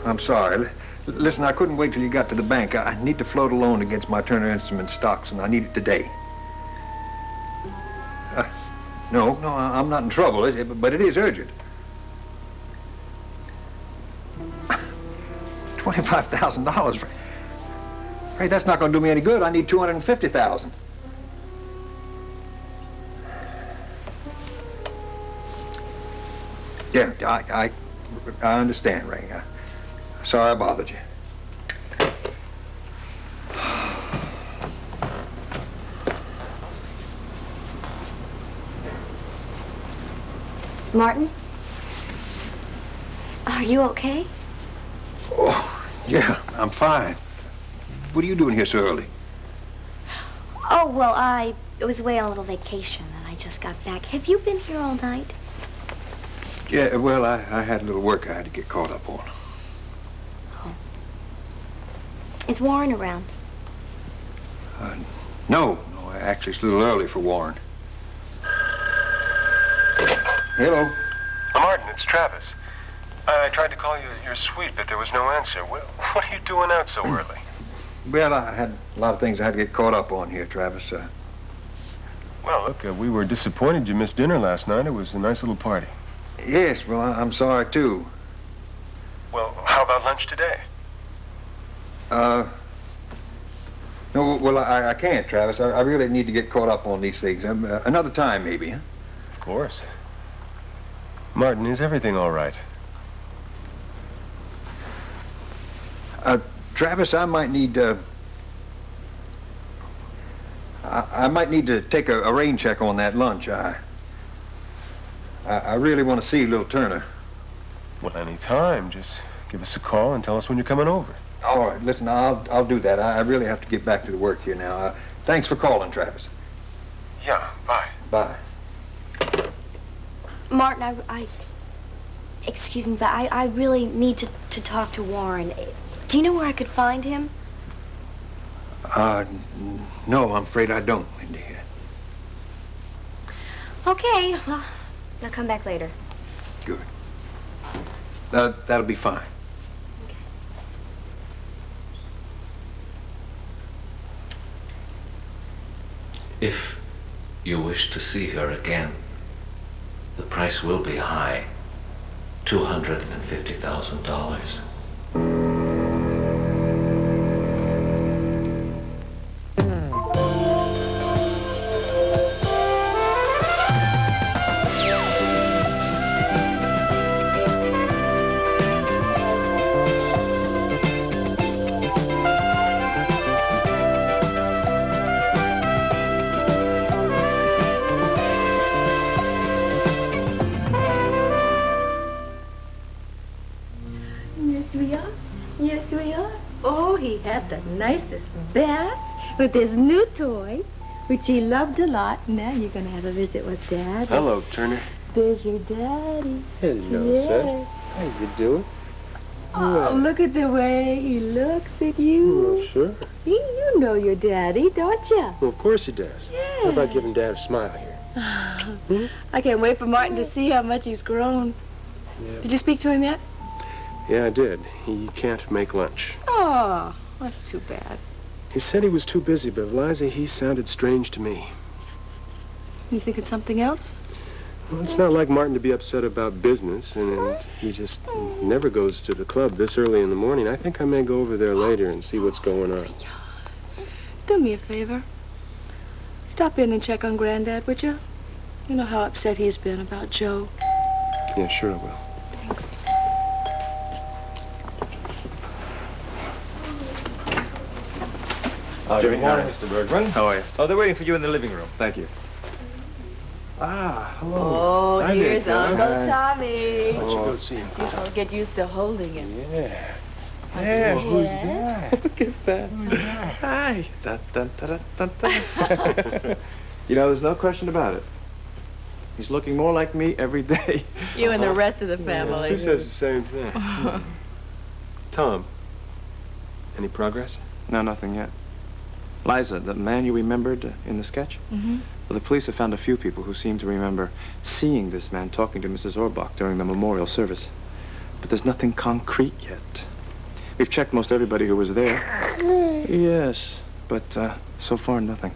I'm sorry. Listen, I couldn't wait till you got to the bank. I need to float a loan against my Turner Instruments stocks, and I need it today. No, I'm not in trouble, but it is urgent. $25,000. Hey, that's not going to do me any good. I need $250,000. Yeah, I understand, Ray. Sorry I bothered you. Martin? Are you okay? Oh, yeah, I'm fine. What are you doing here so early? Oh, well, I was away on a little vacation, and I just got back. Have you been here all night? Yeah, well, I had a little work I had to get caught up on. Oh. Is Warren around? No, actually, it's a little early for Warren. Hello. Martin, it's Travis. I tried to call you your suite, but there was no answer. What are you doing out so early? Well, I had a lot of things I had to get caught up on here, Travis. Well, look, we were disappointed you missed dinner last night. It was a nice little party. Yes, well, I'm sorry, too. Well, how about lunch today? No, well, I can't, Travis. I really need to get caught up on these things. Another time, maybe, huh? Of course. Martin, is everything all right? Travis, I might need to take a rain check on that lunch. I really want to see little Turner. Well, any time. Just give us a call and tell us when you're coming over. All right, listen, I'll do that. I really have to get back to the work here now. Thanks for calling, Travis. Yeah, bye. Bye. Martin, excuse me, but I really need to talk to Warren. Do you know where I could find him? No, I'm afraid I don't, Wendy. Okay, well, I'll come back later. Good. That'll be fine. Okay. If you wish to see her again, the price will be high. $250,000. The nicest bath with his new toy, which he loved a lot. Now you're going to have a visit with Dad. Hello, Turner. There's your daddy. Hello, sir. How you doing? Oh, look at the way he looks at you. Oh, sure. You know your daddy, don't you? Well, of course he does. Yeah. How about giving Dad a smile here? I can't wait for Martin to see how much he's grown. Yeah. Did you speak to him yet? Yeah, I did. He can't make lunch. Oh, that's too bad. He said he was too busy, but Eliza, he sounded strange to me. You think it's something else? Well, it's not like Martin to be upset about business, and he just never goes to the club this early in the morning. I think I may go over there later and see what's going on. Do me a favor. Stop in and check on Granddad, would you? You know how upset he's been about Joe. Yeah, sure I will. Thanks. Good morning, Mr. Bergman. How are you? Oh, they're waiting for you in the living room. Thank you. Ah, hello. Oh, Hi here's there, Uncle John. Tommy. Why don't you go see him? See, I'll get used to holding him. Yeah. Yeah, who's that? Look at that. Who's that? Hi. Dun, dun, dun, dun, dun. You know, there's no question about it. He's looking more like me every day. You and the rest of the family. Stu says the same thing. Tom, any progress? No, nothing yet. Liza, the man you remembered in the sketch? Mm-hmm. Well, the police have found a few people who seem to remember seeing this man talking to Mrs. Orbach during the memorial service. But there's nothing concrete yet. We've checked most everybody who was there. Yes, but so far nothing.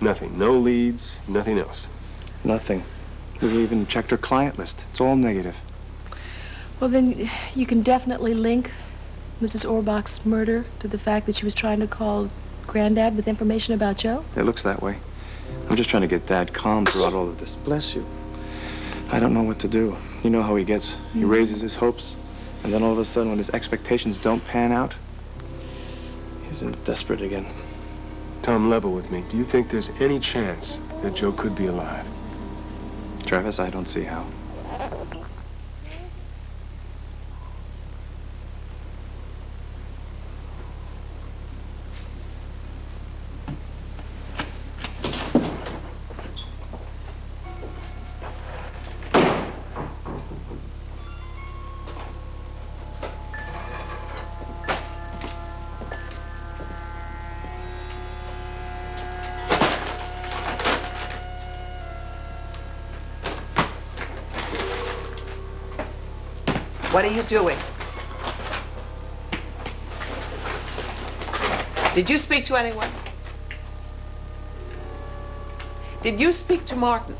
Nothing. No leads, nothing else. Nothing. We even checked her client list. It's all negative. Well, then you can definitely link Mrs. Orbach's murder to the fact that she was trying to call Granddad with information about Joe? It looks that way. I'm just trying to get Dad calm throughout all of this. Bless you. I don't know what to do. You know how he gets. He raises his hopes, and then all of a sudden, when his expectations don't pan out, he's desperate again. Tom, level with me. Do you think there's any chance that Joe could be alive? Travis, I don't see how. What are you doing? Did you speak to anyone? Did you speak to Martin?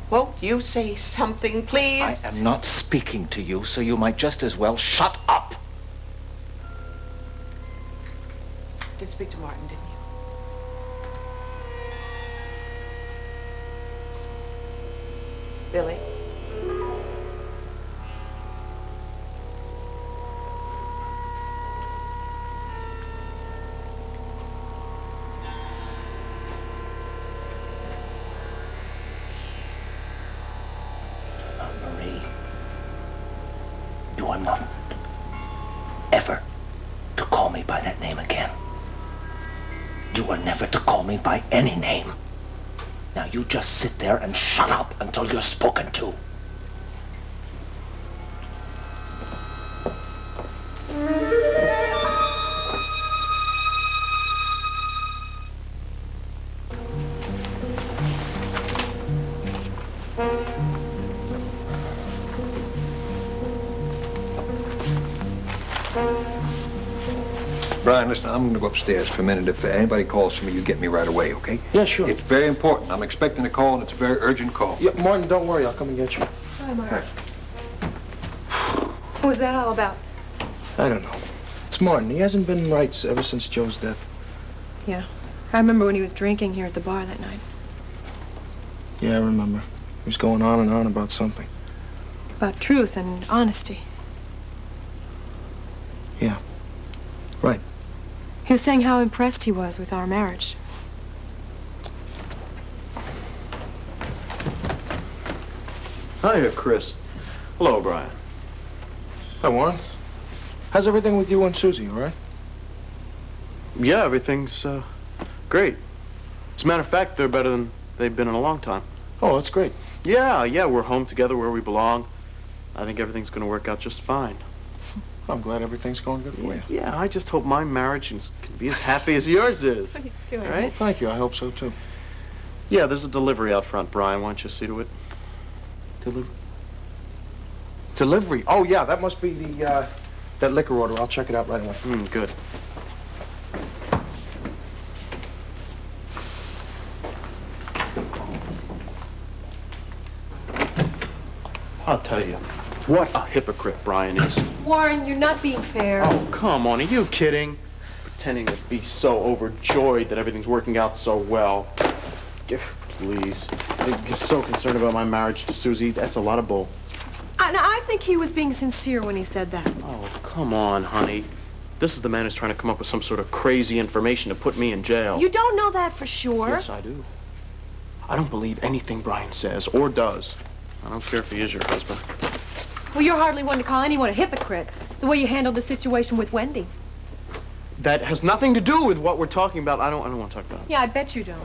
Won't you say something, please? I am not speaking to you, so you might just as well shut up. Did speak to Martin, didn't you? Billy? Marie, you are not ever to call me by that name again. You are never to call me by any name. Now you just sit there and shut up until you're spoken to. Brian, listen, I'm going to go upstairs for a minute. If anybody calls for me, you get me right away, okay? Yeah, sure. It's very important. I'm expecting a call, and it's a very urgent call. Yeah, Martin, don't worry. I'll come and get you. Hi, Martin. What was that all about? I don't know. It's Martin. He hasn't been right ever since Joe's death. Yeah. I remember when he was drinking here at the bar that night. Yeah, I remember. He was going on and on about something. About truth and honesty. Yeah. Right. He was saying how impressed he was with our marriage. Hiya, Chris. Hello, Brian. Hi, Warren. How's everything with you and Susie, all right? Yeah, everything's, great. As a matter of fact, they're better than they've been in a long time. Oh, that's great. Yeah, we're home together where we belong. I think everything's gonna work out just fine. I'm glad everything's going good for you. Yeah, I just hope my marriage can be as happy as yours is. What are you doing? All right? Well, thank you. I hope so, too. Yeah, there's a delivery out front, Brian. Why don't you see to it? Delivery? Oh, yeah, that must be the, that liquor order. I'll check it out right away. Good. I'll tell you, what a hypocrite Brian is. Warren, you're not being fair. Oh, come on, are you kidding? Pretending to be so overjoyed that everything's working out so well. Please. You're so concerned about my marriage to Susie. That's a lot of bull. I think he was being sincere when he said that. Oh, come on, honey. This is the man who's trying to come up with some sort of crazy information to put me in jail. You don't know that for sure. Yes, I do. I don't believe anything Brian says or does. I don't care if he is your husband. Well, you're hardly one to call anyone a hypocrite, the way you handled the situation with Wendy. That has nothing to do with what we're talking about. I don't want to talk about it. Yeah, I bet you don't.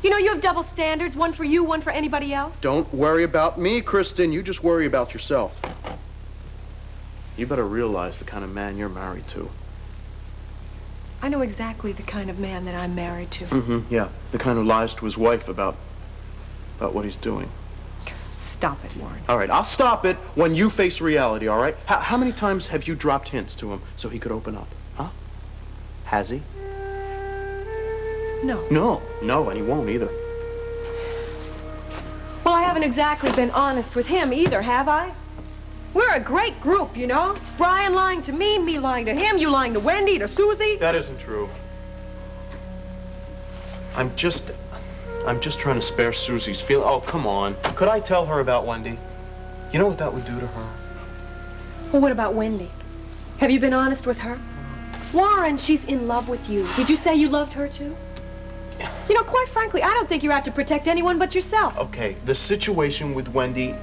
You know, you have double standards, one for you, one for anybody else. Don't worry about me, Kristin. You just worry about yourself. You better realize the kind of man you're married to. I know exactly the kind of man that I'm married to. Yeah. The kind who lies to his wife about what he's doing. Stop it, Warren. All right, I'll stop it when you face reality, all right? How many times have you dropped hints to him so he could open up? Huh? Has he? No. No, and he won't either. Well, I haven't exactly been honest with him either, have I? We're a great group, you know? Brian lying to me lying to him, you lying to Wendy, to Susie. That isn't true. I'm just trying to spare Susie's feel. Oh, come on. Could I tell her about Wendy? You know what that would do to her? Well, what about Wendy? Have you been honest with her? Warren, she's in love with you. Did you say you loved her too? You know, quite frankly, I don't think you're out to protect anyone but yourself. Okay, the situation with Wendy,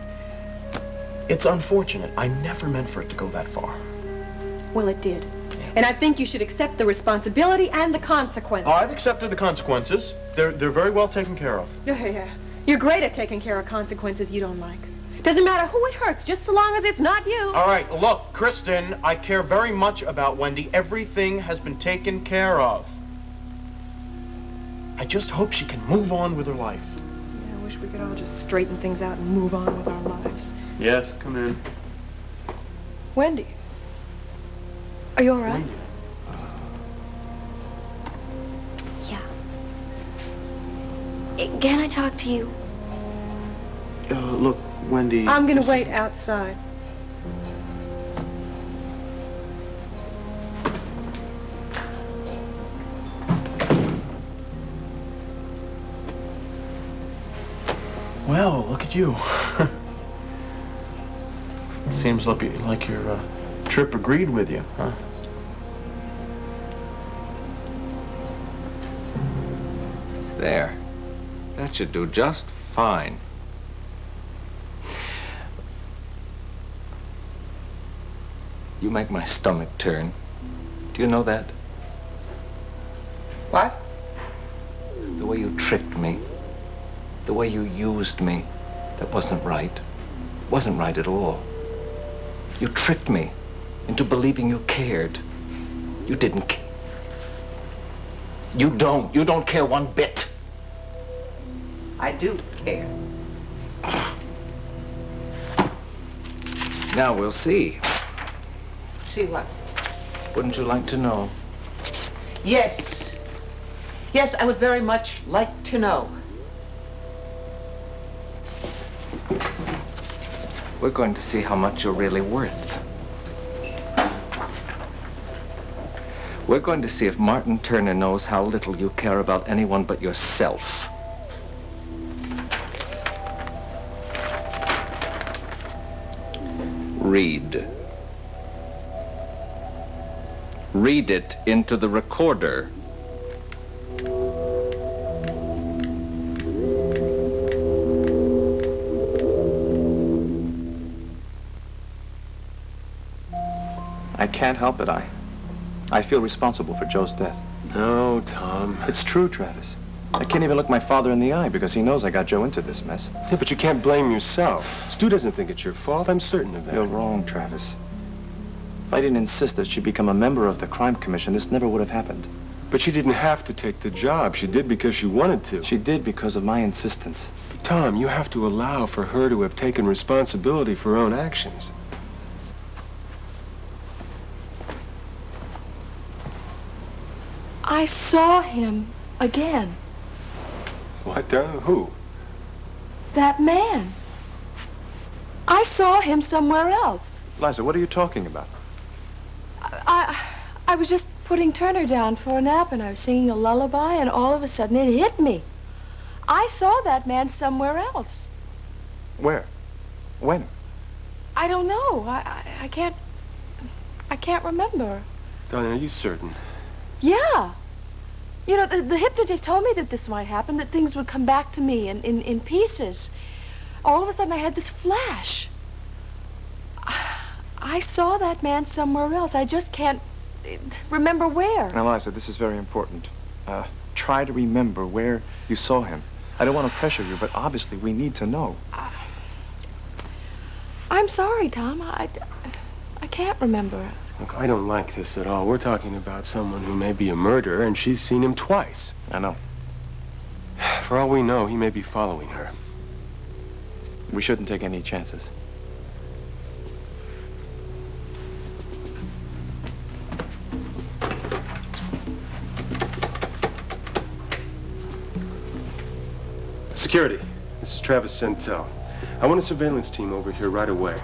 it's unfortunate. I never meant for it to go that far. Well, it did. And I think you should accept the responsibility and the consequences. I've accepted the consequences. They're very well taken care of. Yeah. You're great at taking care of consequences you don't like. Doesn't matter who it hurts, just so long as it's not you. All right, look, Kristin, I care very much about Wendy. Everything has been taken care of. I just hope she can move on with her life. Yeah, I wish we could all just straighten things out and move on with our lives. Yes, come in. Wendy, are you all right? Wendy. Yeah. Can I talk to you? Look, Wendy... I'm gonna wait outside. Well, look at you. Seems like your trip agreed with you, huh? There. That should do just fine. You make my stomach turn. Do you know that? What? The way you tricked me. The way you used me. That wasn't right. Wasn't right at all. You tricked me into believing you cared. You didn't care. You don't care one bit. I do care. Now we'll see. See what? Wouldn't you like to know? Yes. Yes, I would very much like to know. We're going to see how much you're really worth. We're going to see if Martin Turner knows how little you care about anyone but yourself. Read. Read it into the recorder. I can't help it. I feel responsible for Joe's death. No, Tom. It's true, Travis. I can't even look my father in the eye because he knows I got Joe into this mess. Yeah, but you can't blame yourself. Stu doesn't think it's your fault. I'm certain of that. You're wrong, Travis. If I didn't insist that she become a member of the crime commission, this never would have happened. But she didn't have to take the job. She did because she wanted to. She did because of my insistence. Tom, you have to allow for her to have taken responsibility for her own actions. I saw him again. What, darling? Who? That man. I saw him somewhere else. Liza, what are you talking about? I was just putting Turner down for a nap, and I was singing a lullaby, and all of a sudden it hit me. I saw that man somewhere else. Where? When? I don't know. I can't remember. Darling, are you certain? Yeah. You know, the hypnotist told me that this might happen, that things would come back to me in pieces. All of a sudden, I had this flash. I saw that man somewhere else. I just can't remember where. Now, Liza, this is very important. Try to remember where you saw him. I don't want to pressure you, but obviously we need to know. I'm sorry, Tom. I can't remember. Look, I don't like this at all. We're talking about someone who may be a murderer, and she's seen him twice. I know. For all we know, he may be following her. We shouldn't take any chances. Security, this is Travis Centel. I want a surveillance team over here right away.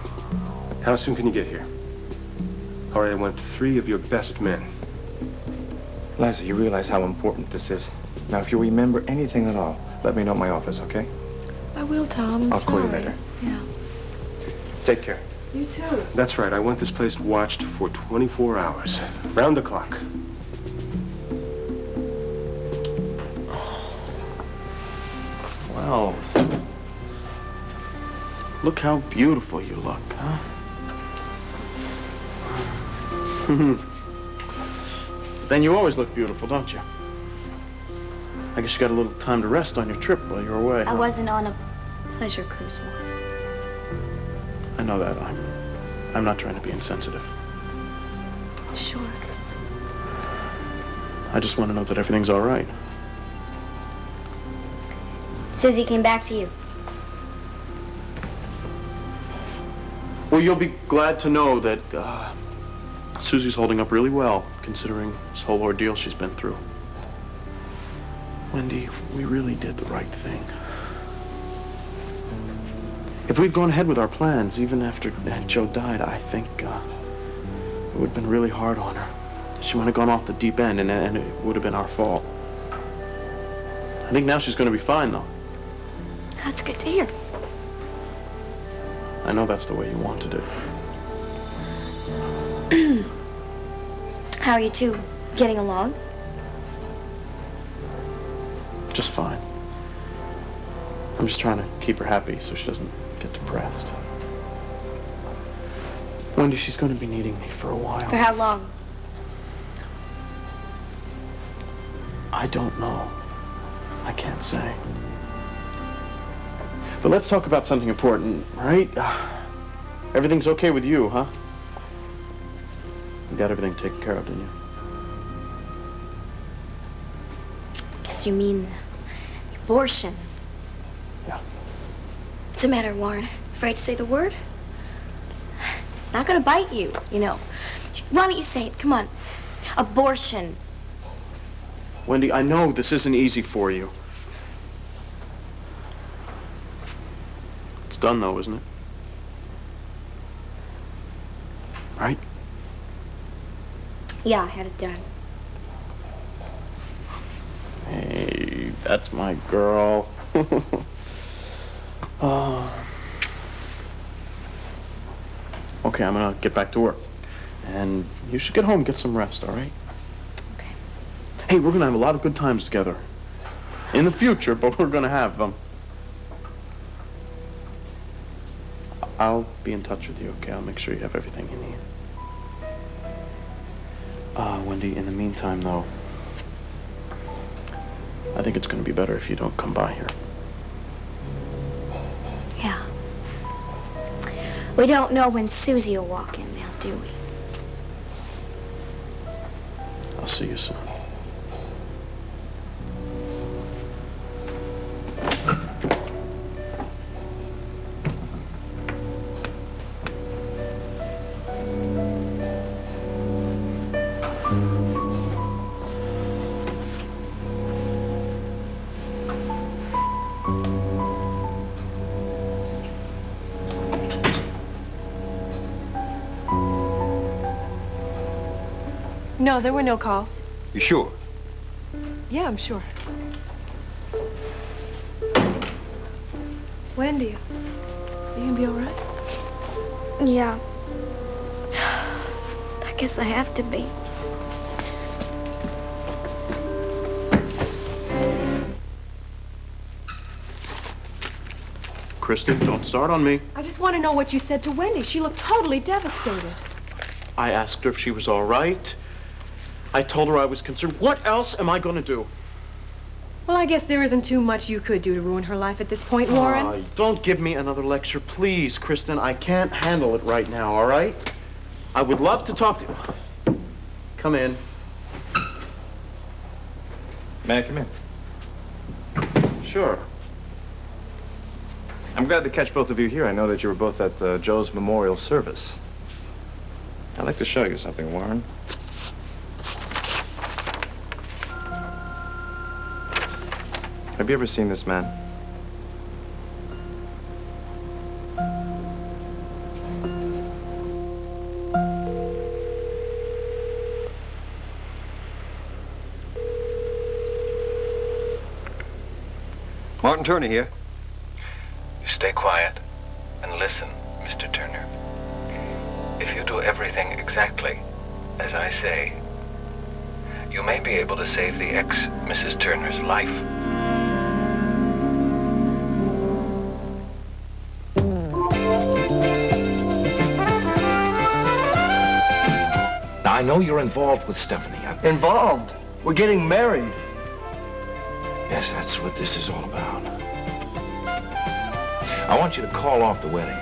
How soon can you get here? All right, I want 3 of your best men. Liza, you realize how important this is. Now, if you remember anything at all, let me know at my office, okay? I will, Tom. I'll call you later. Yeah. Take care. You too. That's right, I want this place watched for 24 hours. Round the clock. Well, look how beautiful you look, huh? Then you always look beautiful, don't you? I guess you got a little time to rest on your trip while you're away. I wasn't on a pleasure cruise, Warren. I know that. I'm not trying to be insensitive. Sure. I just want to know that everything's all right. Susie came back to you. Well, you'll be glad to know that Susie's holding up really well, considering this whole ordeal she's been through. Wendy, we really did the right thing. If we'd gone ahead with our plans, even after Aunt Joe died, I think it would have been really hard on her. She might have gone off the deep end, and it would have been our fault. I think now she's going to be fine, though. That's good to hear. I know that's the way you wanted it. How are you two getting along? Just fine. I'm just trying to keep her happy so she doesn't get depressed. Wendy, she's going to be needing me for a while. For how long? I don't know. I can't say. But let's talk about something important, right? Everything's okay with you, huh? You got everything taken care of, didn't you? Guess you mean abortion. Yeah. What's the matter, Warren? Afraid to say the word? Not gonna bite you, you know. Why don't you say it? Come on. Abortion. Wendy, I know this isn't easy for you. It's done, though, isn't it? Right? Yeah, I had it done. Hey, that's my girl. Okay, I'm gonna get back to work. And you should get home and get some rest, all right? Okay. Hey, we're gonna have a lot of good times together. In the future, but we're gonna have them. I'll be in touch with you, okay? I'll make sure you have everything you need. Wendy, in the meantime, though, I think it's gonna be better if you don't come by here. Yeah. We don't know when Susie will walk in now, do we? I'll see you soon. No, there were no calls. You sure? Yeah, I'm sure. Wendy, are you gonna be all right? Yeah. I guess I have to be. Kristin, don't start on me. I just want to know what you said to Wendy. She looked totally devastated. I asked her if she was all right. I told her I was concerned. What else am I going to do? Well, I guess there isn't too much you could do to ruin her life at this point, Warren. Don't give me another lecture, please, Kristin. I can't handle it right now, all right? I would love to talk to you. Come in. May I come in? Sure. I'm glad to catch both of you here. I know that you were both at Joe's memorial service. I'd like to show you something, Warren. Have you ever seen this man? Martin Turner here. Stay quiet and listen, Mr. Turner. If you do everything exactly as I say, you may be able to save the ex-Mrs. Turner's life. Now, I know you're involved with Stephanie. Involved? We're getting married. Yes, that's what this is all about. I want you to call off the wedding.